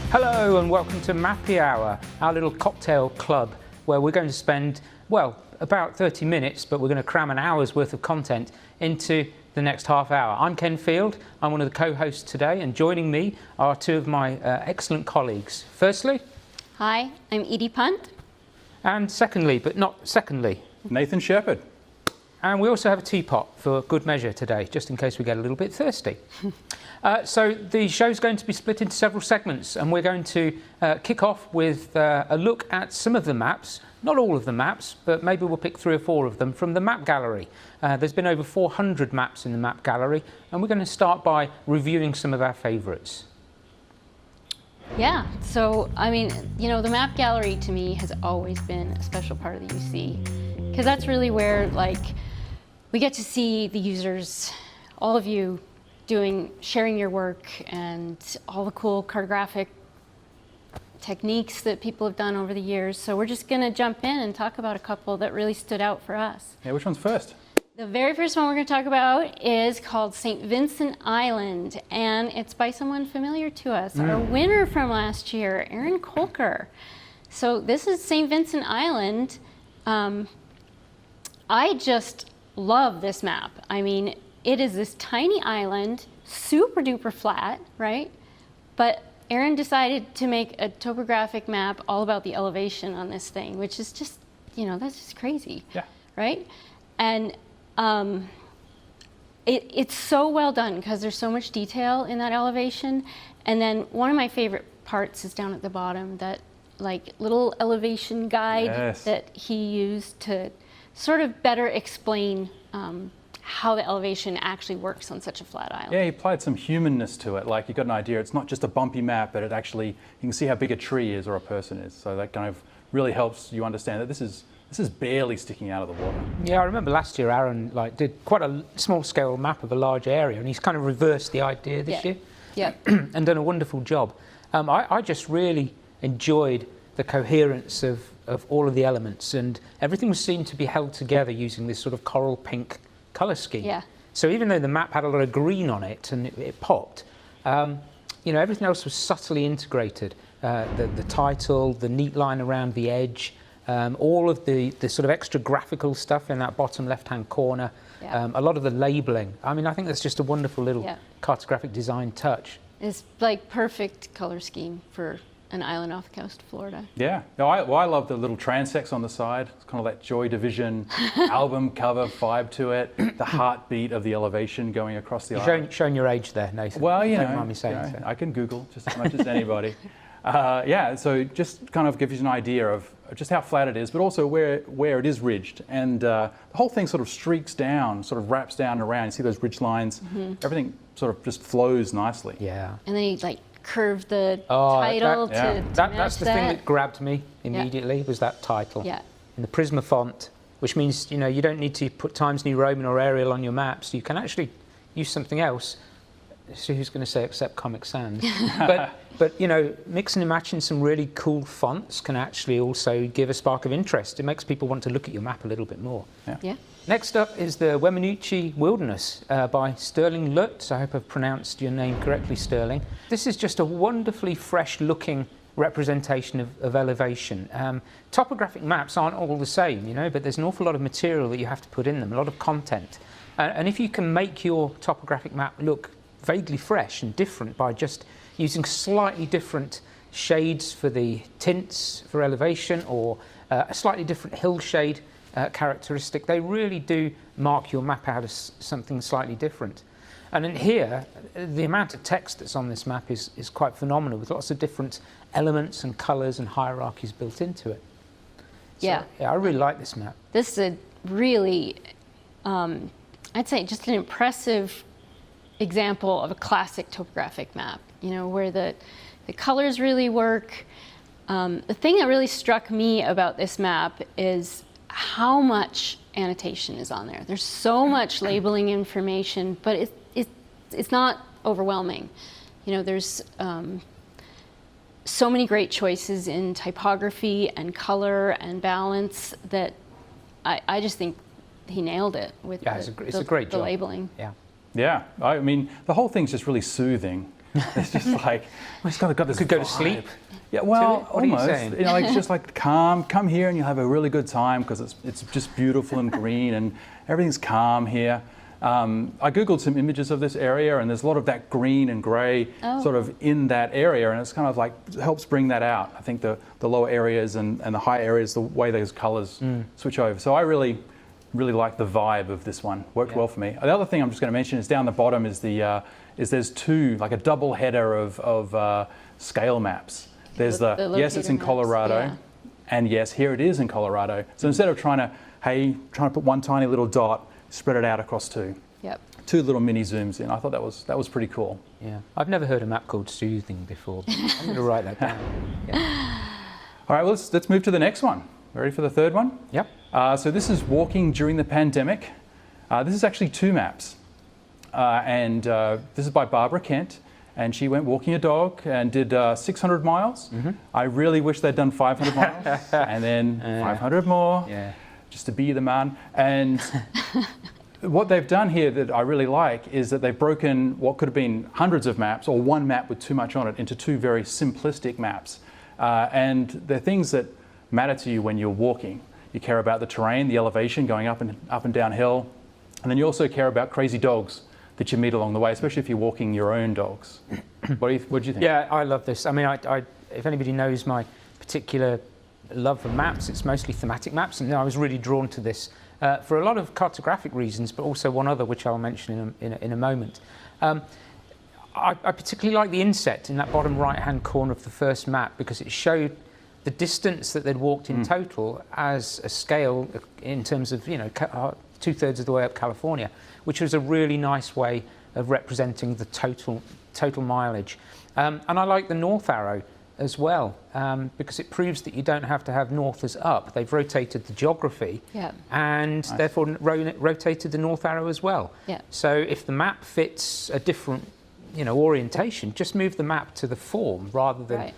Hello and welcome to Mappy Hour, our little cocktail club where we're going to spend, well, about 30 minutes, but we're going to cram an hour's worth of content into the next half hour. I'm Ken Field, I'm one of the co-hosts today, and joining me are two of my excellent colleagues. Firstly... Hi, I'm Edie Punt. And secondly, but not secondly... Nathan Shephard. And we also have a teapot for good measure today, just in case we get a little bit thirsty. So the show's going to be split into several segments, and we're going to kick off with a look at some of the maps, not all of the maps, but maybe we'll pick 3 or 4 of them from the map gallery. There's been over 400 maps in the map gallery, and we're going to start by reviewing some of our favourites. Yeah, so I mean, you know, the map gallery to me has always been a special part of the UC, because that's really where, like, we get to see the users, all of you, sharing your work and all the cool cartographic techniques that people have done over the years. So we're just going to jump in and talk about a couple that really stood out for us. Yeah, which one's first? The very first one we're going to talk about is called St. Vincent Island, and it's by someone familiar to us, our winner from last year, Aaron Kolker. So this is St. Vincent Island. I just love this map. I mean, it is this tiny island, super duper flat, right? But Aaron decided to make a topographic map all about the elevation on this thing, which is just, you know, that's just crazy, yeah. Right? And it's so well done because there's so much detail in that elevation. And then one of my favorite parts is down at the bottom, that like little elevation guide that he used to sort of better explain how the elevation actually works on such a flat island. Yeah, he applied some humanness to it. Like, you got an idea, it's not just a bumpy map, but it actually, you can see how big a tree is or a person is. So that kind of really helps you understand that this is barely sticking out of the water. Yeah, I remember last year Aaron did quite a small scale map of a large area, and he's kind of reversed the idea this year. Yeah. And done a wonderful job. I just really enjoyed the coherence of all of the elements, and everything was seen to be held together using this sort of coral pink colour scheme. Yeah. So even though the map had a lot of green on it and it popped, you know, everything else was subtly integrated. The title, the neat line around the edge, all of the sort of extra graphical stuff in that bottom left-hand corner, a lot of the labelling. I mean, I think that's just a wonderful little cartographic design touch. It's like perfect colour scheme for an island off the coast of Florida. Yeah. No, I love the little transects on the side. It's kind of that Joy Division album cover vibe to it. The heartbeat of the elevation going across the island. Showing your age there, Nathan. Well, you Don't know, mind me saying so. I can Google just as much as anybody. Yeah, so just kind of gives you an idea of just how flat it is, but also where it is ridged. And the whole thing sort of streaks down, sort of wraps down and around. You see those ridge lines. Everything sort of just flows nicely. Yeah. And then he like curved the title to that's the thing that grabbed me immediately, was that title. Yeah. In the Prisma font, which means, you know, you don't need to put Times New Roman or Arial on your maps. You can actually use something else. So who's going to say except Comic Sans? but you know, mixing and matching some really cool fonts can actually also give a spark of interest. It makes people want to look at your map a little bit more. Yeah. Next up is the Weminuche Wilderness by Sterling Lutz. I hope I've pronounced your name correctly, Sterling. This is just a wonderfully fresh-looking representation of elevation. Topographic maps aren't all the same, you know, but there's an awful lot of material that you have to put in them, a lot of content. And if you can make your topographic map look vaguely fresh and different by just using slightly different shades for the tints for elevation, or a slightly different hill shade characteristic, they really do mark your map out as something slightly different. And in here, the amount of text that's on this map is quite phenomenal, with lots of different elements and colours and hierarchies built into it. So, yeah, I really like this map. This is a really, I'd say just an impressive example of a classic topographic map, you know, where the colors really work. The thing that really struck me about this map is how much annotation is on there. There's so much labeling information, but it's not overwhelming. You know, there's so many great choices in typography and color and balance that I just think he nailed it with it's a great job. labeling. Yeah. Yeah, I mean, the whole thing's just really soothing. It's just like, we just got this Could go to vibe. sleep. Yeah, well, What are you almost. saying? You know, like, it's just like calm. Come here and you'll have a really good time because it's just beautiful and green and everything's calm here. I googled some images of this area and there's a lot of that green and grey sort of in that area, and it's kind of like helps bring that out. I think the lower areas and the high areas, the way those colours switch over. So I really like the vibe of this one. Worked well for me. The other thing I'm just going to mention is down the bottom is there's two, like a double header of scale maps. There's yes, it's in Colorado, and yes, here it is in Colorado. So instead of trying to put one tiny little dot, spread it out across two. Yep. Two little mini zooms in. I thought that was pretty cool. Yeah, I've never heard a map called Soothing before. But I'm going to write that down. Yeah. All right, well, let's move to the next one. Ready for the third one? Yep. So this is walking during the pandemic. This is actually two maps. And this is by Barbara Kent. And she went walking a dog and did 600 miles. Mm-hmm. I really wish they'd done 500 miles and then 500 more. Yeah. Just to be the man. And what they've done here that I really like is that they've broken what could have been hundreds of maps or one map with too much on it into two very simplistic maps. And they're things that matter to you when you're walking. You care about the terrain, the elevation going up and downhill. And then you also care about crazy dogs that you meet along the way, especially if you're walking your own dogs. What do you think? Yeah, I love this. I mean, if anybody knows my particular love for maps, it's mostly thematic maps, and I was really drawn to this for a lot of cartographic reasons, but also one other which I'll mention in a moment. I particularly like the inset in that bottom right-hand corner of the first map because it showed the distance that they'd walked in total as a scale in terms of 2/3 of the way up California, which was a really nice way of representing the total mileage. And I like the north arrow as well, because it proves that you don't have to have north as up. They've rotated the geography and therefore rotated the north arrow as well. Yeah. So if the map fits a different orientation, just move the map to the form rather than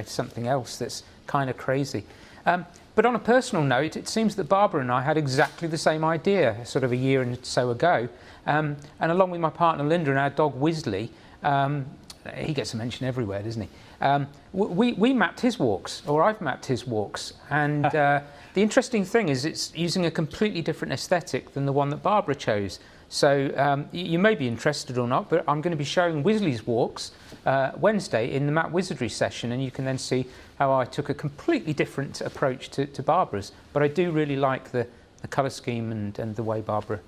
something else that's kind of crazy. But on a personal note, it seems that Barbara and I had exactly the same idea sort of a year and so ago. And along with my partner Linda and our dog Wisley, he gets a mention everywhere, doesn't he? We mapped his walks, or I've mapped his walks, and the interesting thing is it's using a completely different aesthetic than the one that Barbara chose. So you may be interested or not, but I'm going to be showing Wisley's walks Wednesday in the Map Wizardry session, and you can then see how I took a completely different approach to Barbara's. But I do really like the colour scheme and the way Barbara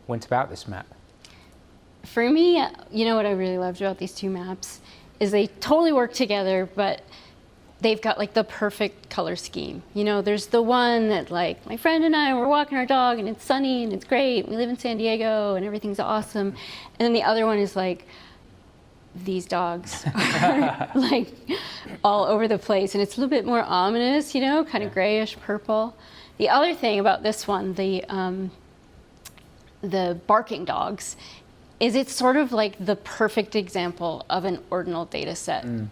went about this map. For me, you know what I really loved about these two maps is they totally work together, but they've got like the perfect color scheme. There's the one that like my friend and I were walking our dog and it's sunny and it's great. We live in San Diego and everything's awesome. And then the other one is like, these dogs are like all over the place and it's a little bit more ominous, kind of grayish purple. The other thing about this one, the barking dogs, is it's sort of like the perfect example of an ordinal data set, and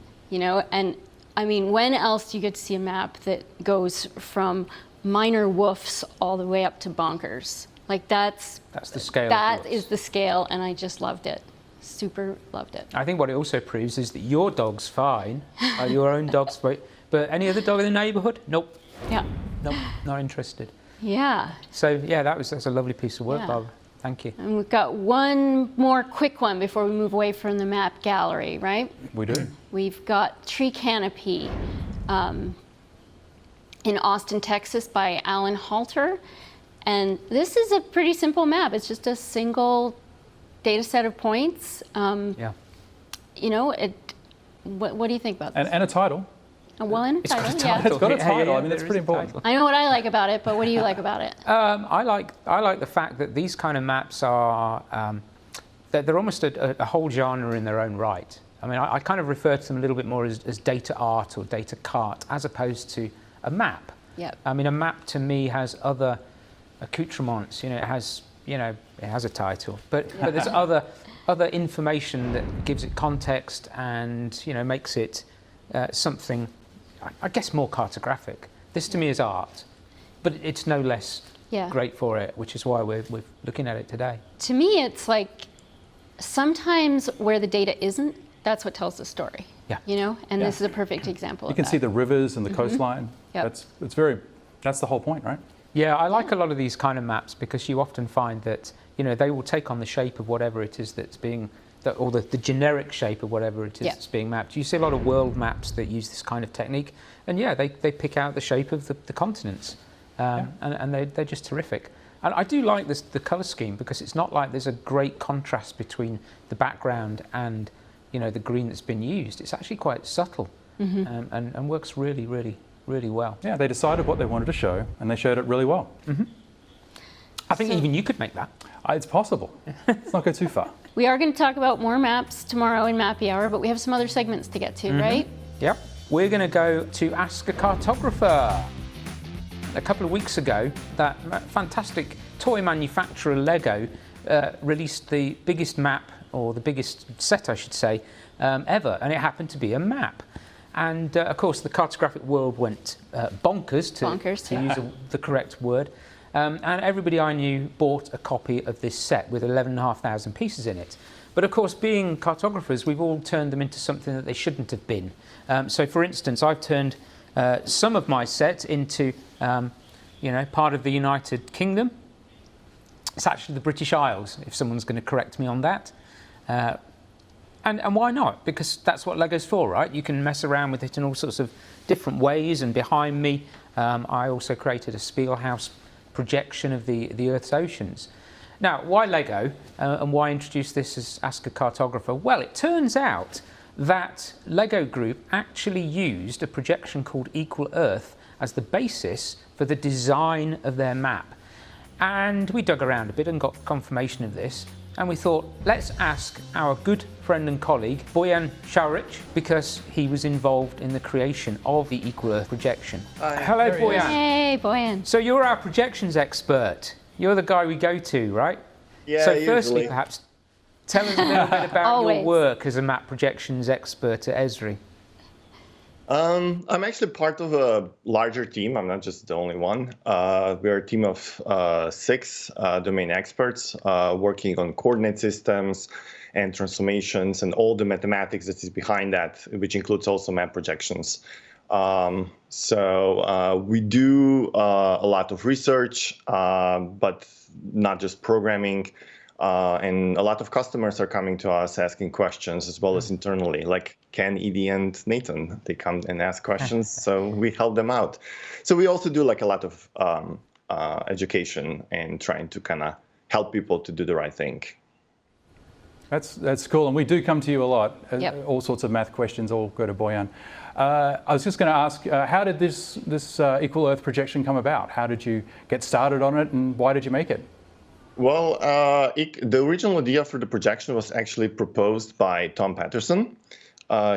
I mean, when else do you get to see a map that goes from minor woofs all the way up to bonkers? Like that's the scale. That is the scale, and I just loved it. Super loved it. I think what it also proves is that your dog's fine, your own dog's fine, but any other dog in the neighbourhood, nope. Yeah. Nope, not interested. Yeah. So yeah, that's a lovely piece of work, Barbara. Thank you. And we've got one more quick one before we move away from the map gallery, right? We do. We've got Tree Canopy in Austin, Texas by Alan Halter. And this is a pretty simple map. It's just a single data set of points. What do you think about this? And a title. Well, and a title, It's got a title. I mean, that's pretty important. I know what I like about it, but what do you like about it? I like the fact that these kind of maps are they're almost a whole genre in their own right. I mean, I kind of refer to them a little bit more as data art or data cart as opposed to a map. Yep. I mean, a map to me has other accoutrements. It has a title, but there's other information that gives it context and makes it something, I guess, more cartographic. This to me is art, but it's no less great for it, which is why we're looking at it today. To me, it's like sometimes where the data isn't that's what tells the story. Yeah. You know, and this is a perfect example You of can that. see the rivers and the coastline. Yep. That's the whole point, right? Yeah, I like a lot of these kind of maps because you often find that, you know, they will take on the shape of whatever it is that's being, or the generic shape of whatever it is that's being mapped. You see a lot of world maps that use this kind of technique, and yeah, they pick out the shape of the continents, and they're just terrific. And I do like the colour scheme because it's not like there's a great contrast between the background and, you know, the green that's been used. It's actually quite subtle, and works really, really, really well. Yeah, they decided what they wanted to show, and they showed it really well. I think even you could make that. It's possible. Let's not go too far. We are going to talk about more maps tomorrow in Mappy Hour, but we have some other segments to get to, right? Yep. We're going to go to Ask a Cartographer. A couple of weeks ago, that fantastic toy manufacturer Lego released the biggest map, or the biggest set, I should say, ever, and it happened to be a map. And of course, the cartographic world went bonkers, to use the correct word. And everybody I knew bought a copy of this set with 11,500 pieces in it. But of course, being cartographers, we've all turned them into something that they shouldn't have been. So for instance, I've turned some of my set into, you know, part of the United Kingdom. It's actually the British Isles, if someone's going to correct me on that. And why not? Because that's what Lego's for, right? You can mess around with it in all sorts of different ways. And behind me, I also created a Spielhaus projection of the Earth's oceans. Now, why Lego, and why introduce this as Ask a Cartographer? Well, it turns out that Lego Group actually used a projection called Equal Earth as the basis for the design of their map. And we dug around a bit and got confirmation of this. And we thought, let's ask our good friend and colleague, Bojan Savric, because he was involved in the creation of the Equal Earth projection. Hello, Bojan. Hey, Bojan. So you're our projections expert. You're the guy we go to, right? Yeah, so usually. Firstly, perhaps, tell us a little bit about your work as a map projections expert at Esri. I'm actually part of a larger team. I'm not just the only one. We're a team of 6 domain experts working on coordinate systems and transformations and all the mathematics that is behind that, which includes also map projections. So we do a lot of research, but not just programming. And a lot of customers are coming to us asking questions as well as internally, like Ken, Edie, and Nathan. They come and ask questions, so we help them out. So we also do like a lot of education and trying to kind of help people to do the right thing. That's cool, and we do come to you a lot. Yep. All sorts of math questions all go to Bojan. I was just going to ask, how did this Equal Earth projection come about? How did you get started on it, and why did you make it? Well, the original idea for the projection was actually proposed by Tom Patterson.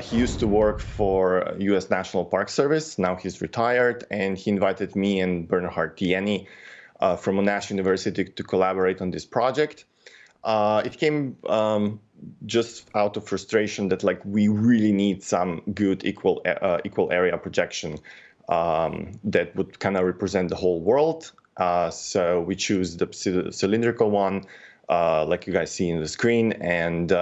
He used to work for U.S. National Park Service. Now he's retired, and he invited me and Bernhard Tieni from Monash University to collaborate on this project. It came just out of frustration that like we really need some good equal area projection that would kind of represent the whole world. So we choose the cylindrical one, like you guys see in the screen, and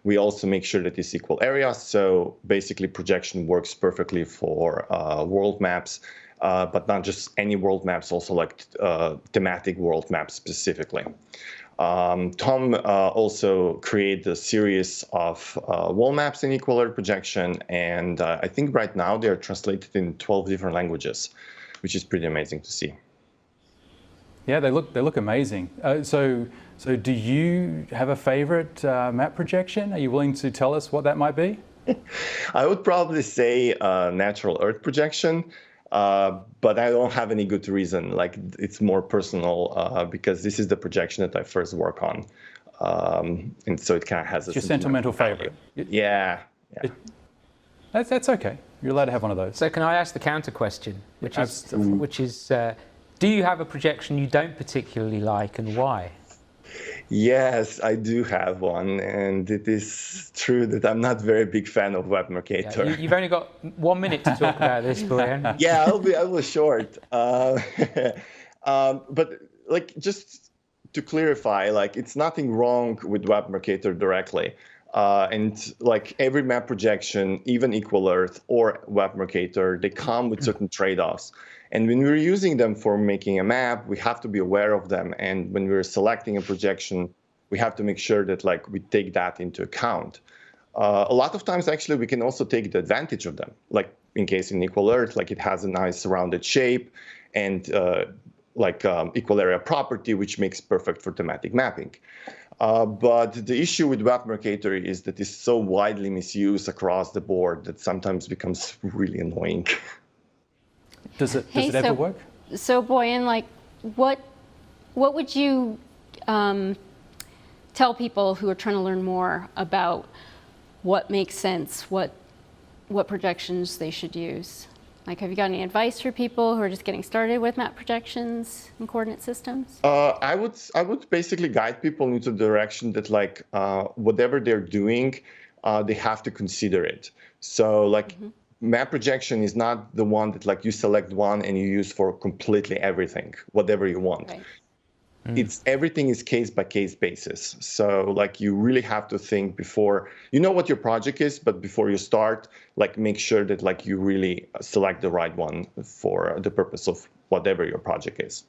we also make sure that it's equal area. So basically projection works perfectly for world maps, but not just any world maps, also like thematic world maps specifically. Tom also created a series of wall maps in equal area projection, and I think right now they are translated in 12 different languages, which is pretty amazing to see. Yeah, they look amazing. So do you have a favorite map projection? Are you willing to tell us what that might be? I would probably say natural Earth projection, but I don't have any good reason. Like it's more personal because this is the projection that I first work on, and so it kind of has a your sentimental favorite. Yeah. That's okay. You're allowed to have one of those. So can I ask the counter question, which is do you have a projection you don't particularly like, and why? Yes, I do have one, and it is true that I'm not a very big fan of WebMercator. Yeah, you've only got 1 minute to talk about this, Bojan. Yeah, I was short. But like just to clarify, like it's nothing wrong with WebMercator directly. And like every map projection, even Equal Earth or Web Mercator, they come with certain trade-offs. And when we're using them for making a map, we have to be aware of them. And when we're selecting a projection, we have to make sure that like we take that into account. A lot of times, actually, we can also take the advantage of them. Like in case in Equal Earth, like it has a nice rounded shape and equal area property, which makes perfect for thematic mapping. But the issue with Web Mercator is that it's so widely misused across the board that sometimes becomes really annoying. Does it ever work? So Bojan, like, what would you tell people who are trying to learn more about what makes sense, what projections they should use? Like, have you got any advice for people who are just getting started with map projections and coordinate systems? I would basically guide people into the direction that like whatever they're doing, they have to consider it. So like map projection is not the one that like you select one and you use for completely everything, whatever you want. Right. It's everything is case by case basis. So like you really have to think before you know what your project is, but before you start, like make sure that like you really select the right one for the purpose of whatever your project is.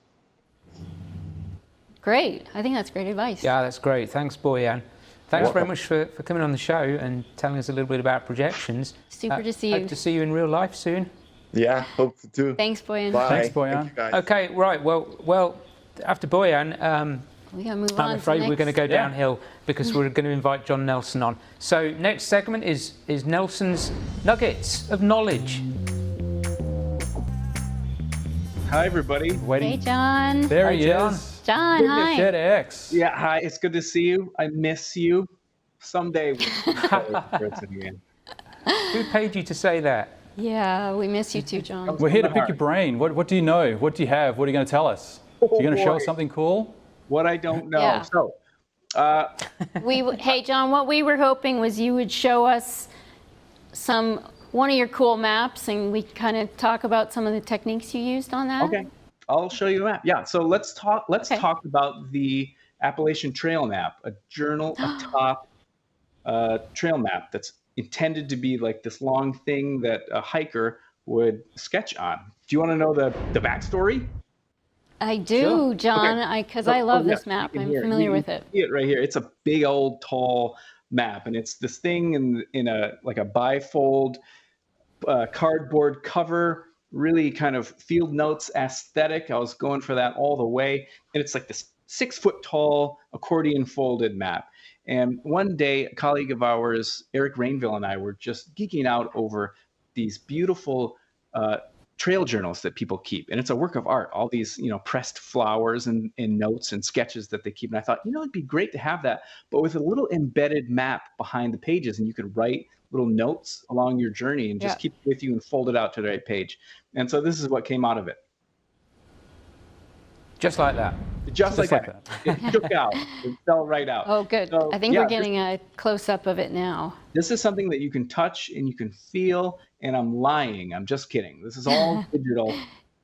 Great. I think that's great advice. Yeah, that's great. Thanks, Bojan. Thanks very much for coming on the show and telling us a little bit about projections. Super to see you. Hope to see you in real life soon. Yeah, hope to. Thanks, Bojan. Bye. Thanks, Bojan. Thank you, guys. Okay, right. Well. After Bojan, We gotta move on. I'm afraid we're going to go Yeah. downhill because we're going to invite John Nelson on. So next segment is Nelson's Nuggets of Knowledge. Hi, everybody. Waiting. Hey, John. There Hey, he John. is. John, hi. FedEx. Yeah, hi. It's good to see you. I miss you. Someday we'll be person again. Who paid you to say that? Yeah, we miss you too, John. We're here to pick your brain. What do you know? What do you have? What are you going to tell us? You're going to show us something cool? What I don't know. Yeah. So, Hey, John, what we were hoping was you would show us one of your cool maps, and we kind of talk about some of the techniques you used on that. okay, I'll show you a map. Yeah. So let's talk about the Appalachian Trail map, a top trail map that's intended to be like this long thing that a hiker would sketch on. Do you want to know the backstory? I do, Sure. John, because I love this map. I'm familiar with it. See it right here. It's a big old tall map, and it's this thing in a like a bifold cardboard cover, really kind of field notes aesthetic. I was going for that all the way, and it's like this 6 foot tall accordion folded map. And one day, a colleague of ours, Eric Rainville, and I were just geeking out over these beautiful trail journals that people keep. And it's a work of art, all these, pressed flowers and notes and sketches that they keep. And I thought, it'd be great to have that, but with a little embedded map behind the pages, and you could write little notes along your journey and just keep it with you and fold it out to the right page. And so this is what came out of it. Just like that. Just like that. It shook out. It fell right out. Oh, good. So, I think we're getting a close-up of it now. This is something that you can touch and you can feel, and I'm lying. I'm just kidding. This is all digital.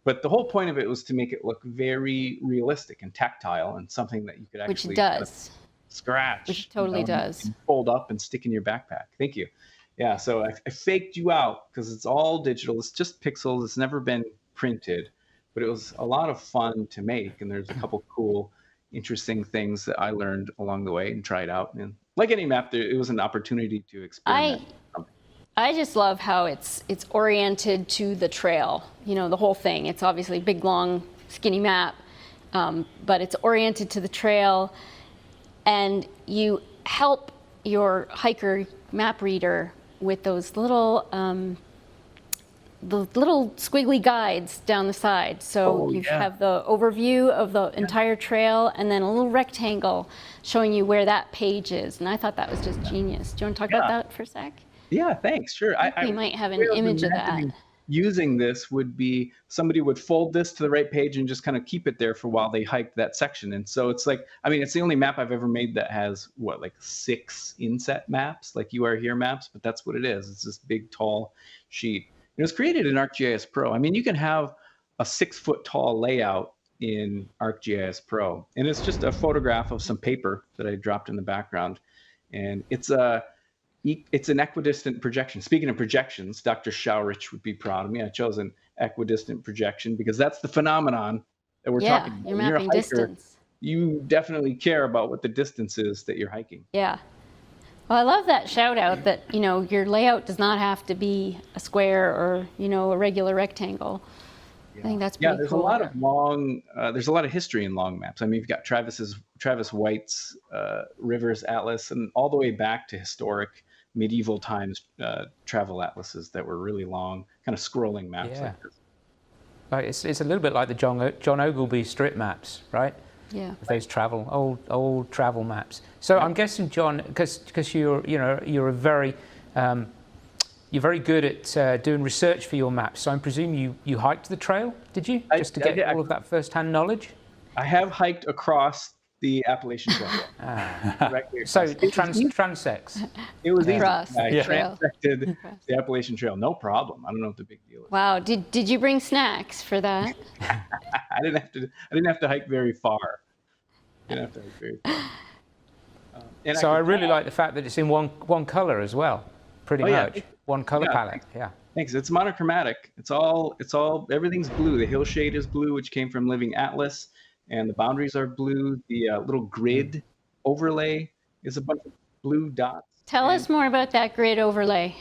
But the whole point of it was to make it look very realistic and tactile and something that you could actually Which does. Scratch. Which totally does. And fold up and stick in your backpack. Thank you. Yeah, so I faked you out because it's all digital. It's just pixels. It's never been printed. But it was a lot of fun to make, and there's a couple cool, interesting things that I learned along the way and tried out. And like any map, it was an opportunity to experiment. I just love how it's oriented to the trail. The whole thing. It's obviously a big, long, skinny map, but it's oriented to the trail, and you help your hiker map reader with those little. The little squiggly guides down the side. So you have the overview of the entire trail, and then a little rectangle showing you where that page is. And I thought that was just genius. Do you want to talk about that for a sec? Yeah, thanks. Sure. We might have an image of that. Using this would be somebody would fold this to the right page and just kind of keep it there for while they hike that section. And so it's like, it's the only map I've ever made that has 6 inset maps, like you are here maps, but that's what it is. It's this big, tall sheet. It was created in ArcGIS Pro. You can have a 6 foot tall layout in ArcGIS Pro, and it's just a photograph of some paper that I dropped in the background. And it's it's an equidistant projection. Speaking of projections, Dr. Savric would be proud of me. I chose an equidistant projection because that's the phenomenon that we're talking about. You're When mapping a hiker, distance. you definitely care about what the distance is that you're hiking. Yeah. Well, I love that shout out that, your layout does not have to be a square or, a regular rectangle. I think that's pretty cool. There's a lot of there's a lot of history in long maps. I mean, you've got Travis White's Rivers Atlas, and all the way back to historic medieval times travel atlases that were really long, kind of scrolling maps like this. Like it's a little bit like the John Ogilvy strip maps, right? Yeah. Those old travel maps. So I'm guessing, John, because you're very good at doing research for your maps. So I presume you hiked the trail, did you? Just to get all of that first-hand knowledge? I have hiked across the Appalachian Trail. So transects. It was easy. I transected the Appalachian Trail, no problem. I don't know what the big deal is. Wow. Did you bring snacks for that? I didn't have to hike very far. So I really like the fact that it's in one color as well, pretty much. One color palette. Yeah. Thanks. It's monochromatic. Everything's blue. The hill shade is blue, which came from Living Atlas, and the boundaries are blue. The little grid overlay is a bunch of blue dots. Tell us more about that grid overlay.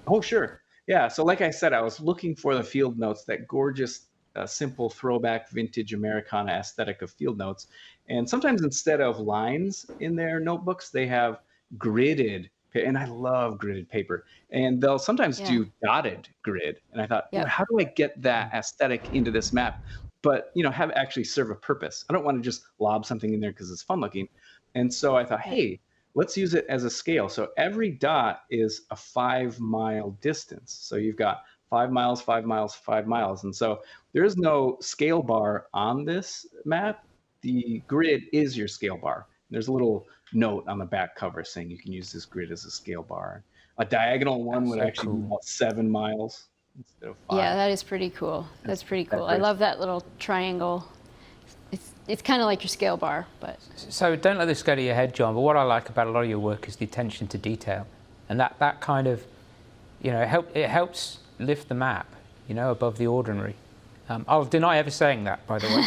Oh, sure. Yeah. So like I said, I was looking for the field notes, that gorgeous, simple throwback vintage Americana aesthetic of field notes. And sometimes instead of lines in their notebooks, they have gridded, and I love gridded paper. And they'll sometimes do dotted grid. And I thought, how do I get that aesthetic into this map? But, have it actually serve a purpose. I don't want to just lob something in there because it's fun looking. And so I thought, hey, let's use it as a scale. So every dot is a 5-mile distance. So you've got 5 miles, 5 miles, 5 miles. And so there is no scale bar on this map. The grid is your scale bar. There's a little note on the back cover saying you can use this grid as a scale bar. A diagonal one would actually be about 7 miles instead of 5. Yeah, that is pretty cool. That's pretty cool. I love that little triangle. It's kind of like your scale bar, but. So don't let this go to your head, John, but what I like about a lot of your work is the attention to detail. And that kind of, it helps lift the map, above the ordinary. I'll deny ever saying that, by the way.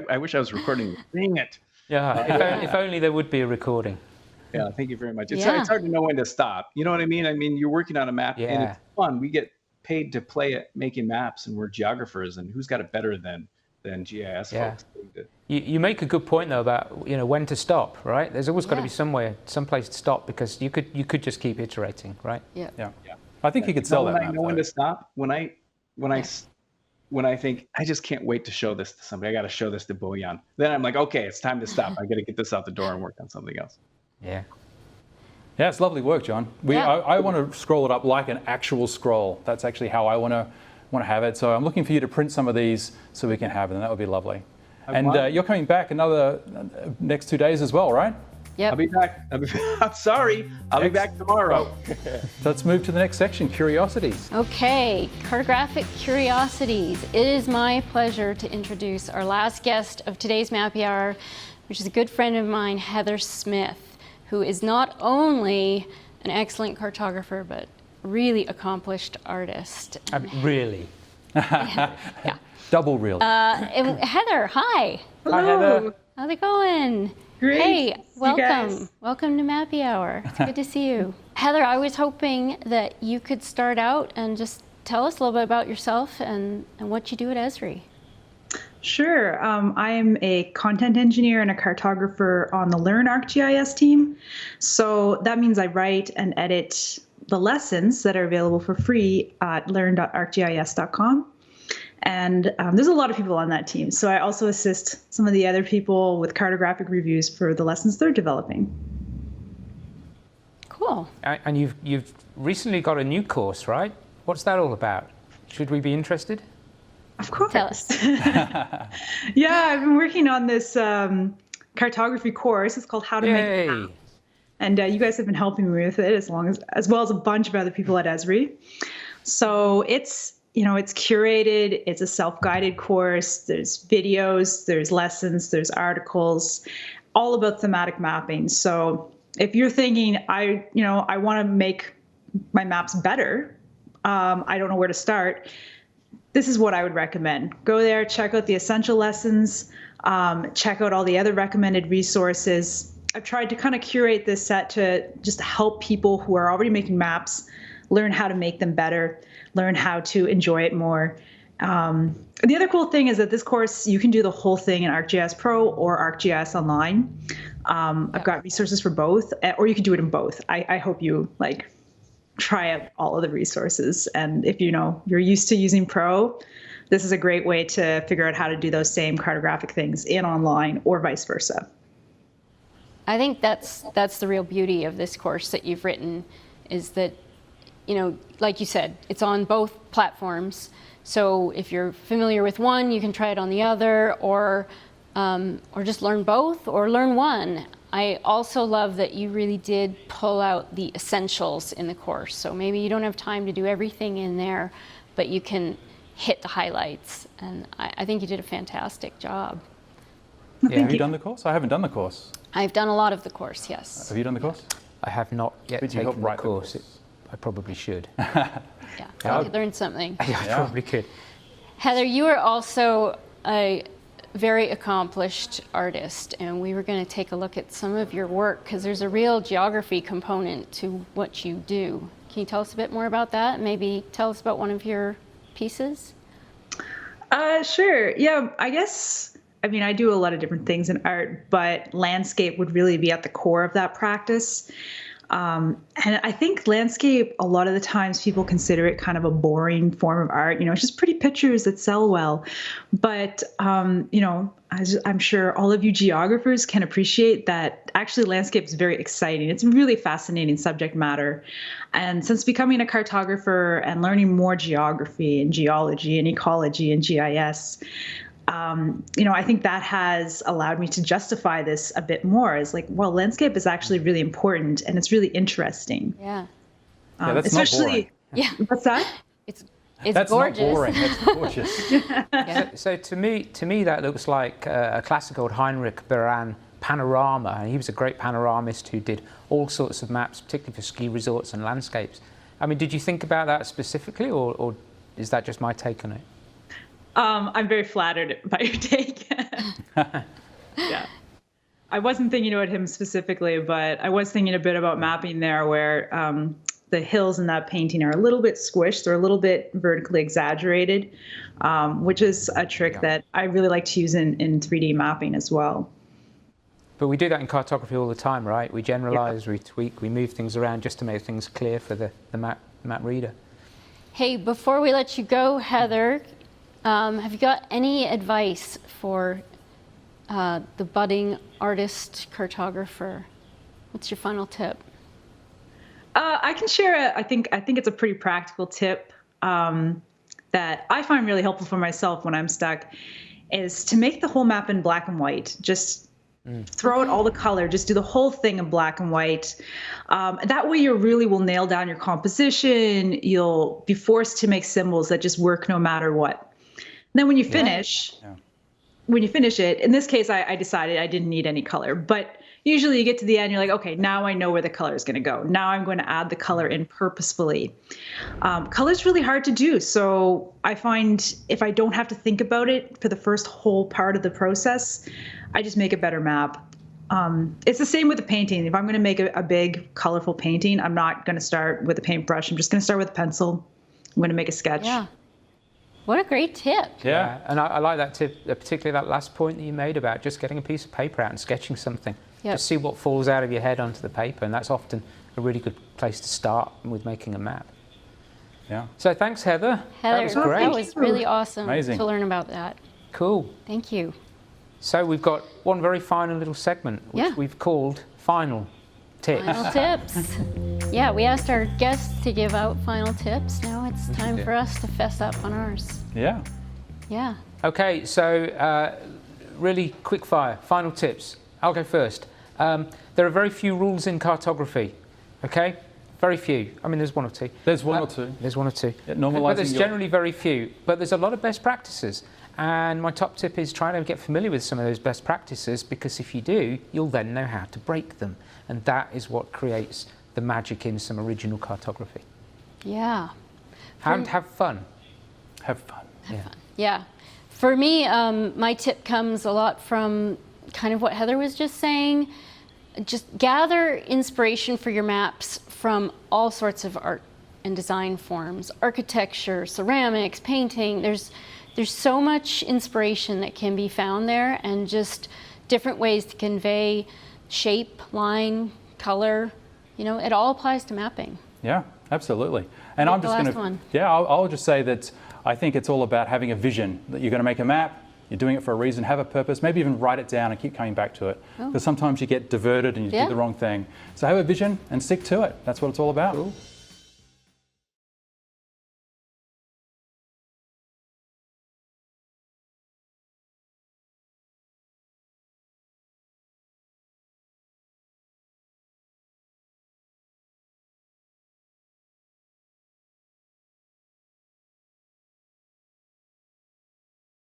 I wish I was recording. Dang it. Yeah, if only there would be a recording. Yeah, thank you very much. It's hard to know when to stop. You know what I mean? I mean, you're working on a map, and it's fun. We get paid to play at making maps, and we're geographers, and who's got it better than GIS folks? You make a good point, though, about when to stop, right? There's always got to be some place to stop, because you could just keep iterating, right? Yeah. I think you could sell that map. I know when to stop. When I think, I just can't wait to show this to somebody. I got to show this to Bojan. Then I'm like, okay, it's time to stop. I got to get this out the door and work on something else. Yeah. Yeah, it's lovely work, John. I want to scroll it up like an actual scroll. That's actually how I want to have it. So I'm looking for you to print some of these so we can have them. That would be lovely. And you're coming back another next 2 days as well, right? Yep. I'll be back. I'm sorry. I'll be back tomorrow. Let's move to the next section, curiosities. Okay, Cartographic Curiosities. It is my pleasure to introduce our last guest of today's Mappy Hour, which is a good friend of mine, Heather Smith, who is not only an excellent cartographer, but really accomplished artist. Really? Yeah. Double real. Heather, hi. Hello. Hi, Heather. How's it going? Great. Hey, welcome. Welcome to Mappy Hour. It's good to see you. Heather, I was hoping that you could start out and just tell us a little bit about yourself and what you do at Esri. Sure. I'm a content engineer and a cartographer on the Learn ArcGIS team. So that means I write and edit the lessons that are available for free at learn.arcgis.com. And there's a lot of people on that team. So I also assist some of the other people with cartographic reviews for the lessons they're developing. Cool. And you've recently got a new course, right? What's that all about? Should we be interested? Of course. Tell us. Yeah, I've been working on this cartography course. It's called How to Make Maps. And you guys have been helping me with it as well as a bunch of other people at Esri. So it's curated. It's a self-guided course. There's videos, there's lessons, there's articles, all about thematic mapping. So If you're thinking, I want to make my maps better, I don't know where to start, this is what I would recommend. Go there, check out the essential lessons, check out all the other recommended resources. I've tried to kind of curate this set to just help people who are already making maps learn how to make them better, learn how to enjoy it more. The other cool thing is that this course, you can do the whole thing in ArcGIS Pro or ArcGIS Online. I've got resources for both, or you can do it in both. I hope you try out all of the resources. And if you're used to using Pro, this is a great way to figure out how to do those same cartographic things in online or vice versa. I think that's the real beauty of this course that you've written, is that, like you said, it's on both platforms. So if you're familiar with one, you can try it on the other, or just learn both, or learn one. I also love that you really did pull out the essentials in the course. So maybe you don't have time to do everything in there, but you can hit the highlights. And I think you did a fantastic job. Yeah. Have you done the course? I haven't done the course. I've done a lot of the course, yes. Have you done the course? I have not yet Did you help taken the write the course. course? I probably should. Yeah, I could learn something. I probably could. Heather, you are also a very accomplished artist, and we were going to take a look at some of your work because there's a real geography component to what you do. Can you tell us a bit more about that? Maybe tell us about one of your pieces? Sure. Yeah, I do a lot of different things in art, but landscape would really be at the core of that practice. And I think landscape, a lot of the times people consider it kind of a boring form of art. It's just pretty pictures that sell well. But, I'm sure all of you geographers can appreciate that actually landscape is very exciting. It's really fascinating subject matter. And since becoming a cartographer and learning more geography and geology and ecology and GIS, I think that has allowed me to justify this a bit more as landscape is actually really important and it's really interesting. Yeah. That's especially, not boring. Yeah. What's that? It's That's gorgeous. not boring. That's gorgeous. Yeah. So to me, that looks like a classic old Heinrich Beran panorama. And he was a great panoramist who did all sorts of maps, particularly for ski resorts and landscapes. I mean, did you think about that specifically, or is that just my take on it? I'm very flattered by your take. Yeah. I wasn't thinking about him specifically, but I was thinking a bit about mapping there where the hills in that painting are a little bit squished. They're a little bit vertically exaggerated, which is a trick that I really like to use in 3D mapping as well. But we do that in cartography all the time, right? We generalize, we tweak, we move things around just to make things clear for the map reader. Hey, before we let you go, Heather, have you got any advice for the budding artist cartographer? What's your final tip? I can share I think it's a pretty practical tip that I find really helpful for myself when I'm stuck, is to make the whole map in black and white. Just throw out all the color, just do the whole thing in black and white. That way you really will nail down your composition. You'll be forced to make symbols that just work no matter what. Then when you finish, it, in this case, I decided I didn't need any color, but usually you get to the end, you're like, okay, now I know where the color is going to go. Now I'm going to add the color in purposefully. Color is really hard to do. So I find if I don't have to think about it for the first whole part of the process, I just make a better map. It's the same with the painting. If I'm going to make a big, colorful painting, I'm not going to start with a paintbrush. I'm just going to start with a pencil. I'm going to make a sketch. Yeah. What a great tip. Yeah, and I like that tip, particularly that last point that you made about just getting a piece of paper out and sketching something. Yep. Just see what falls out of your head onto the paper, and that's often a really good place to start with making a map. Yeah. So thanks, Heather. Heather, That was great. that was really awesome Amazing. to learn about that. Cool. Thank you. So we've got one very final little segment, which we've called Final Tips. Final tips. Yeah, we asked our guests to give out final tips. Now it's time for us to fess up on ours. Yeah. Yeah. Okay, so really quick fire, final tips. I'll go first. There are very few rules in cartography, okay? Very few. I mean, there's one or two. There's one or two. There's one or two. Yeah, normalising but there's generally very few. But there's a lot of best practices. And my top tip is try to get familiar with some of those best practices, because if you do, you'll then know how to break them. And that is what creates the magic in some original cartography. Yeah. And have fun. Have fun. Yeah. For me, my tip comes a lot from kind of what Heather was just saying. Just gather inspiration for your maps from all sorts of art and design forms, architecture, ceramics, painting. There's so much inspiration that can be found there, and just different ways to convey shape, line, color. You know, it all applies to mapping. Yeah, absolutely. And I'm just going to, yeah, I'll just say that I think it's all about having a vision, that you're going to make a map, you're doing it for a reason, have a purpose, maybe even write it down and keep coming back to it. Because sometimes you get diverted and you do the wrong thing. So have a vision and stick to it. That's what it's all about. Cool.